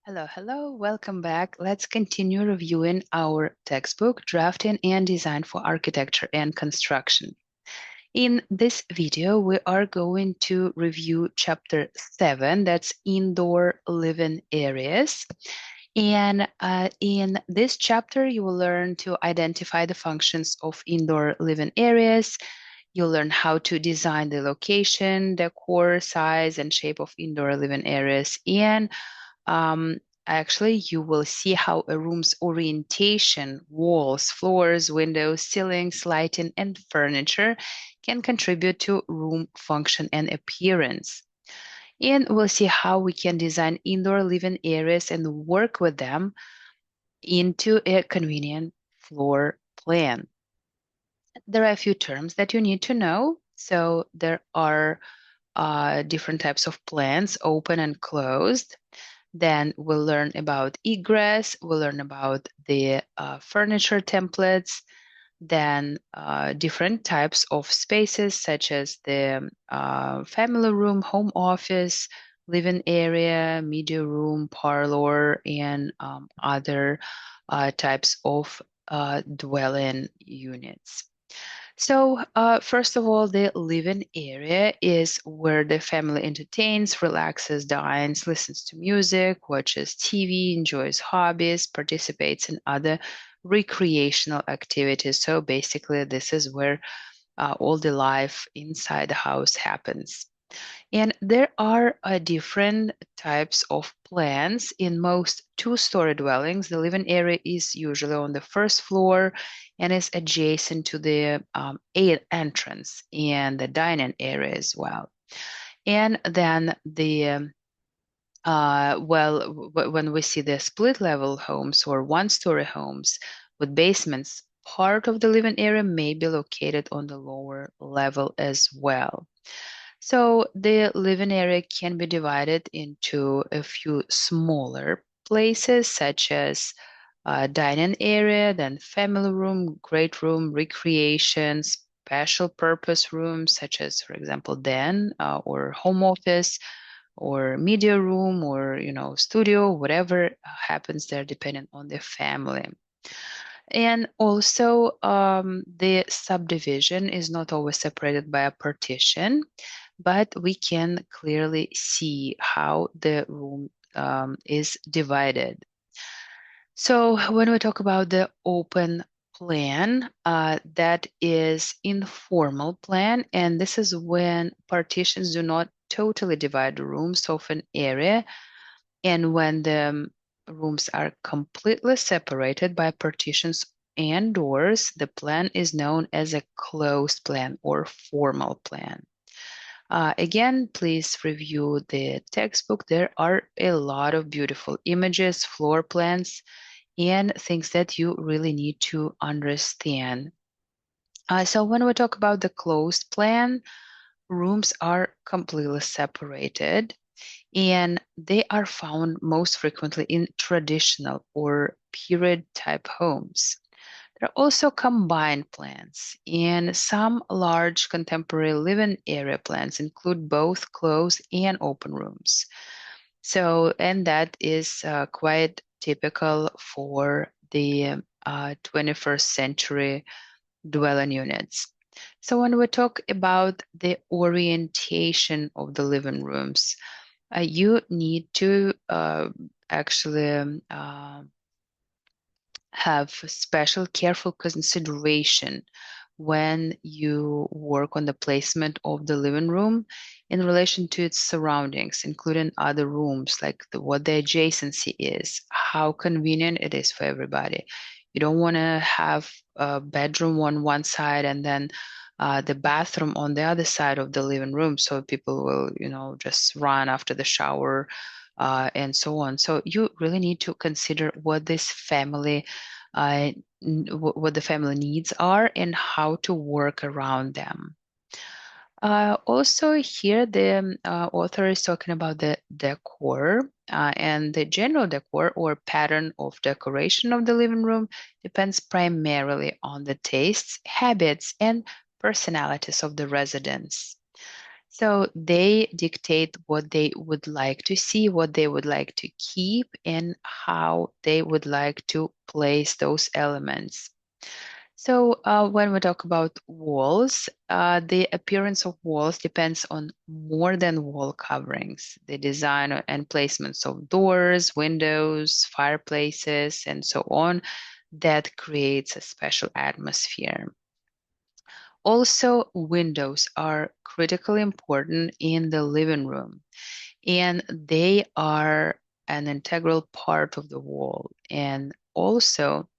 Hello, welcome back. Let's continue reviewing our textbook, Drafting and Design for Architecture and Construction. In this video, we are going to review chapter 7, that's Indoor Living Areas. And in this chapter, you will learn to identify the functions of indoor living areas. You'll learn how to design the location, decor, size, and shape of indoor living areas, and um, actually, you will see how a room's orientation, walls, floors, windows, ceilings, lighting, and furniture can contribute to room function and appearance. And we'll see how we can design indoor living areas and work with them into a convenient floor plan. There are a few terms that you need to know. So there are different types of plans, open and closed. Then we'll learn about egress, we'll learn about the furniture templates, then different types of spaces such as the family room, home office, living area, media room, parlor, and other types of dwelling units. So, first of all, the living area is where the family entertains, relaxes, dines, listens to music, watches TV, enjoys hobbies, participates in other recreational activities. So, basically, this is where all the life inside the house happens. And there are different types of plans. In most two-story dwellings, the living area is usually on the first floor and is adjacent to the entrance and the dining area as well. And then when we see the split level homes or one-story homes with basements, part of the living area may be located on the lower level as well. So the living area can be divided into a few smaller places, such as dining area, then family room, great room, recreation, special purpose rooms, such as, for example, den or home office, or media room, or studio, whatever happens there, depending on the family. And also, the subdivision is not always separated by a partition, but we can clearly see how the room is divided. So when we talk about the open plan, that is informal plan, and this is when partitions do not totally divide the rooms of an area, and when the rooms are completely separated by partitions and doors, the plan is known as a closed plan or formal plan. Again, please review the textbook. There are a lot of beautiful images, floor plans, and things that you really need to understand. So when we talk about the closed plan, rooms are completely separated, and they are found most frequently in traditional or period type homes. There are also combined plans, and some large contemporary living area plans include both closed and open rooms. So, and that is quite typical for the 21st century dwelling units. So, when we talk about the orientation of the living rooms, you need to actually have special careful consideration when you work on the placement of the living room in relation to its surroundings, including other rooms, like what the adjacency is, how convenient it is for everybody. You don't want to have a bedroom on one side and then the bathroom on the other side of the living room, so people will, just run after the shower and so on. So you really need to consider what this family what the family needs are and how to work around them. Also, here the author is talking about the decor, and the general decor or pattern of decoration of the living room depends primarily on the tastes, habits, and personalities of the residents. So they dictate what they would like to see, what they would like to keep, and how they would like to place those elements. So when we talk about walls, the appearance of walls depends on more than wall coverings. The design and placements of doors, windows, fireplaces, and so on that creates a special atmosphere. Also, windows are critically important in the living room, and they are an integral part of the wall. And also,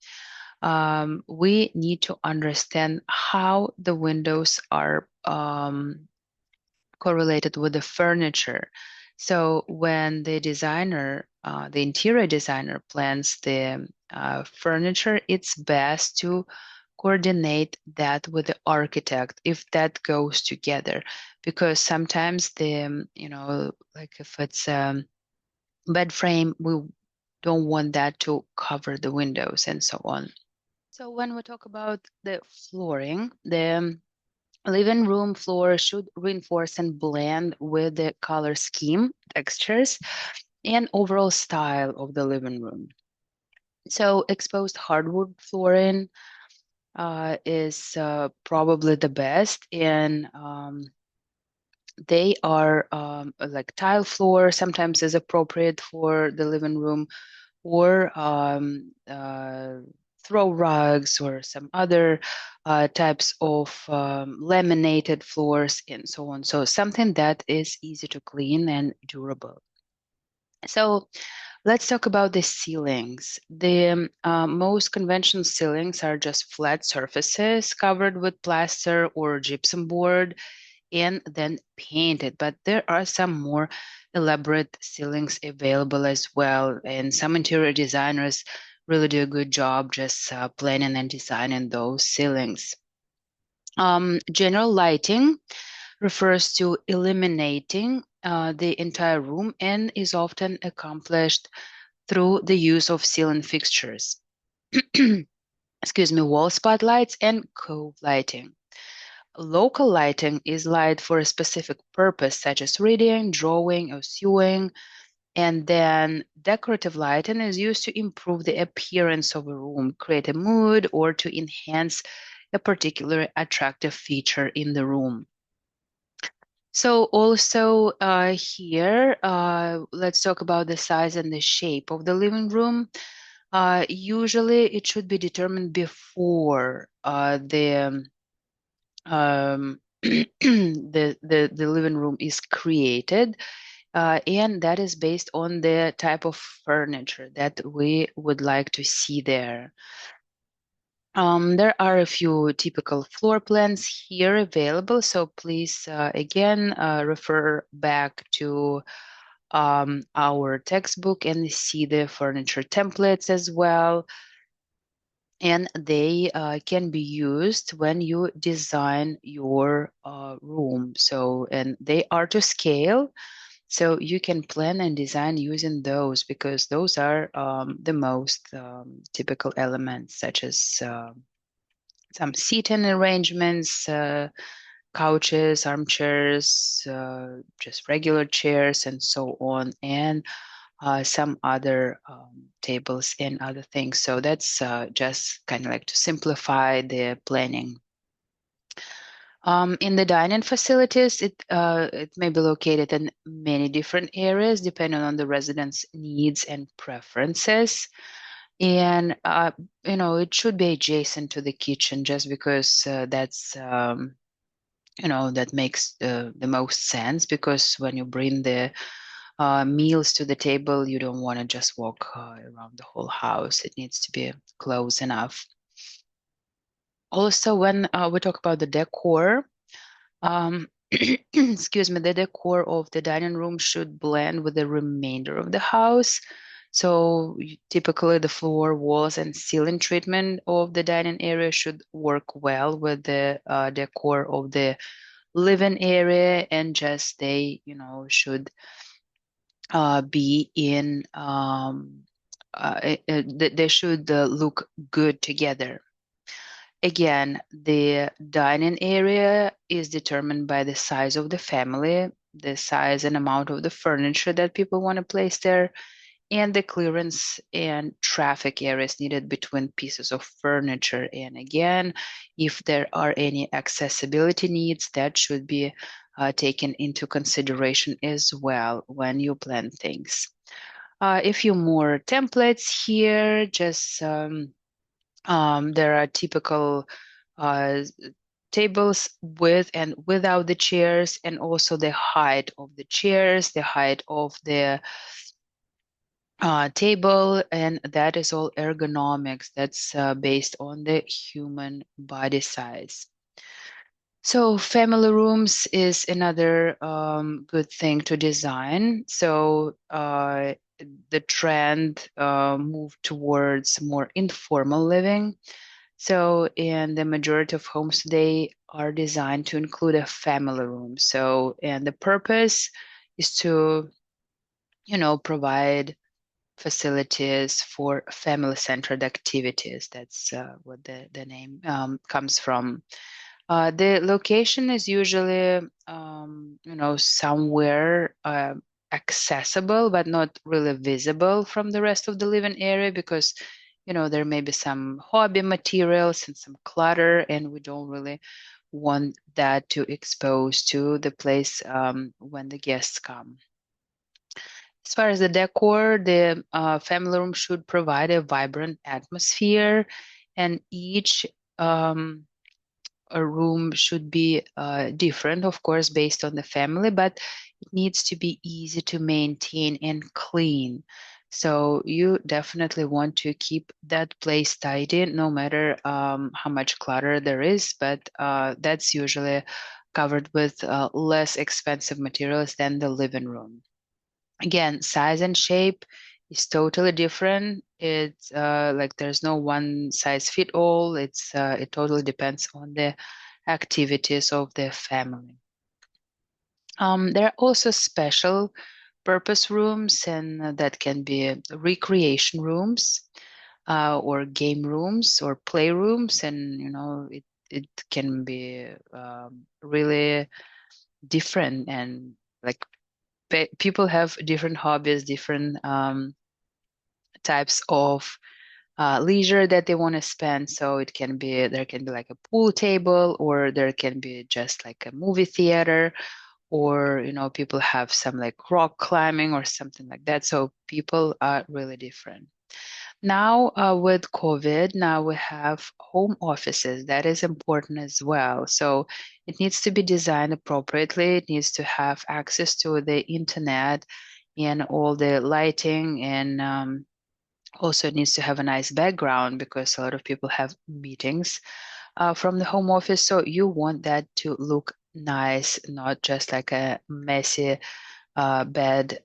we need to understand how the windows are correlated with the furniture. So when the designer, the interior designer plans the furniture, it's best to coordinate that with the architect if that goes together, because sometimes like if it's bed frame, we don't want that to cover the windows and so on. So when we talk about the flooring, the living room floor should reinforce and blend with the color scheme, textures, and overall style of the living room. So exposed hardwood flooring is probably the best, and they are like tile floor sometimes is appropriate for the living room, or throw rugs or some other types of laminated floors and so on. So something that is easy to clean and durable. So let's talk about the ceilings. The most conventional ceilings are just flat surfaces covered with plaster or gypsum board and then painted. But there are some more elaborate ceilings available as well. And some interior designers really do a good job just planning and designing those ceilings. General lighting refers to illuminating the entire room and is often accomplished through the use of ceiling fixtures. Excuse me, wall spotlights and cove lighting. Local lighting is light for a specific purpose, such as reading, drawing, or sewing. And then decorative lighting is used to improve the appearance of a room, create a mood, or to enhance a particular attractive feature in the room. So also here, let's talk about the size and the shape of the living room. Usually it should be determined before the living room is created, and that is based on the type of furniture that we would like to see there. There are a few typical floor plans here available, so please again refer back to our textbook and see the furniture templates as well. And they can be used when you design your room. So, and they are to scale. So you can plan and design using those, because those are the most typical elements, such as some seating arrangements, couches, armchairs, just regular chairs, and so on, and some other tables and other things. So that's just kind of like to simplify the planning. In the dining facilities, it may be located in many different areas depending on the residents' needs and preferences. And it should be adjacent to the kitchen, just because that's that makes the most sense, because when you bring the meals to the table, you don't want to just walk around the whole house. It needs to be close enough. Also, when we talk about the decor, excuse me, the decor of the dining room should blend with the remainder of the house. So typically the floor, walls, and ceiling treatment of the dining area should work well with the decor of the living area, and just should be in they should look good together. Again, the dining area is determined by the size of the family, the size and amount of the furniture that people want to place there, and the clearance and traffic areas needed between pieces of furniture. And again, if there are any accessibility needs, that should be taken into consideration as well when you plan things. A few more templates here, just there are typical uh, tables with and without the chairs, and also the height of the chairs, the height of the table, and that is all ergonomics. That's based on the human body size. So family rooms is another good thing to design. So the trend moved towards more informal living. So, and the majority of homes today are designed to include a family room. So, and the purpose is to, provide facilities for family-centered activities. That's what the name comes from. The location is usually, somewhere accessible, but not really visible from the rest of the living area because, there may be some hobby materials and some clutter, and we don't really want that to expose to the place when the guests come. As far as the decor, the family room should provide a vibrant atmosphere, and each um, a room should be different, of course, based on the family, but it needs to be easy to maintain and clean. So you definitely want to keep that place tidy, no matter how much clutter there is, but that's usually covered with less expensive materials than the living room. Again, size and shape is totally different. It's like there's no one size fit all. It totally depends on the activities of the family. There are also special purpose rooms, and that can be recreation rooms or game rooms or playrooms, and it can be really different, and like people have different hobbies, different types of leisure that they want to spend. So there can be like a pool table, or there can be just like a movie theater, or people have some like rock climbing or something like that. So people are really different. Now with COVID, now we have home offices. That is important as well. So it needs to be designed appropriately. It needs to have access to the internet and all the lighting, and also it needs to have a nice background because a lot of people have meetings from the home office. So you want that to look nice, not just like a messy bed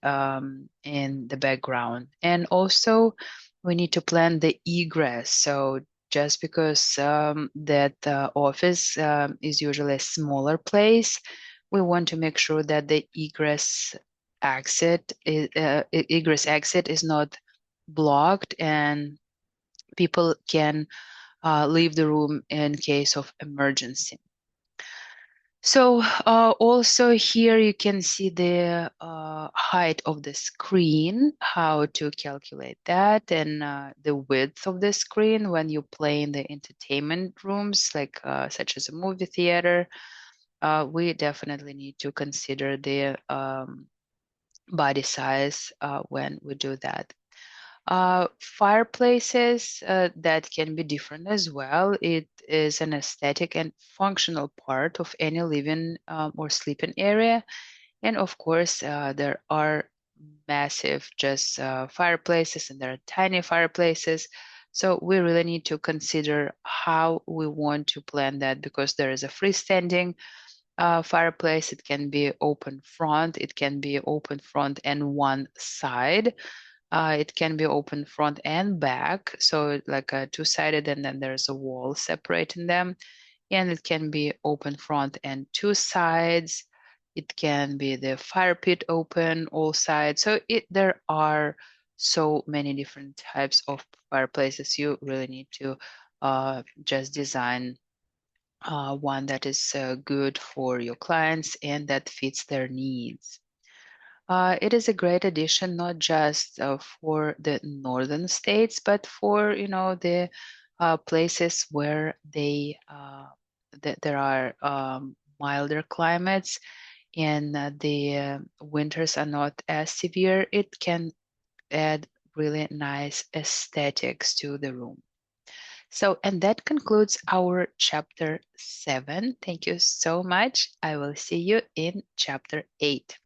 in the background. And also, we need to plan the egress. So just because that office is usually a smaller place, we want to make sure that the egress exit is not blocked, and people can leave the room in case of emergency. So also here you can see the height of the screen, how to calculate that, and the width of the screen when you play in the entertainment rooms, like such as a movie theater. We definitely need to consider the body size when we do that. Fireplaces that can be different as well. It is an aesthetic and functional part of any living or sleeping area. And of course, there are massive just fireplaces, and there are tiny fireplaces. So we really need to consider how we want to plan that, because there is a freestanding fireplace. It can be open front. It can be open front and one side. It can be open front and back, so like a two-sided, and then there's a wall separating them. And it can be open front and two sides. It can be the fire pit open all sides. So there are so many different types of fireplaces. You really need to just design one that is good for your clients and that fits their needs. It is a great addition, not just for the northern states, but for the places where there are milder climates and the winters are not as severe. It can add really nice aesthetics to the room. So, and that concludes our chapter 7. Thank you so much. I will see you in chapter 8.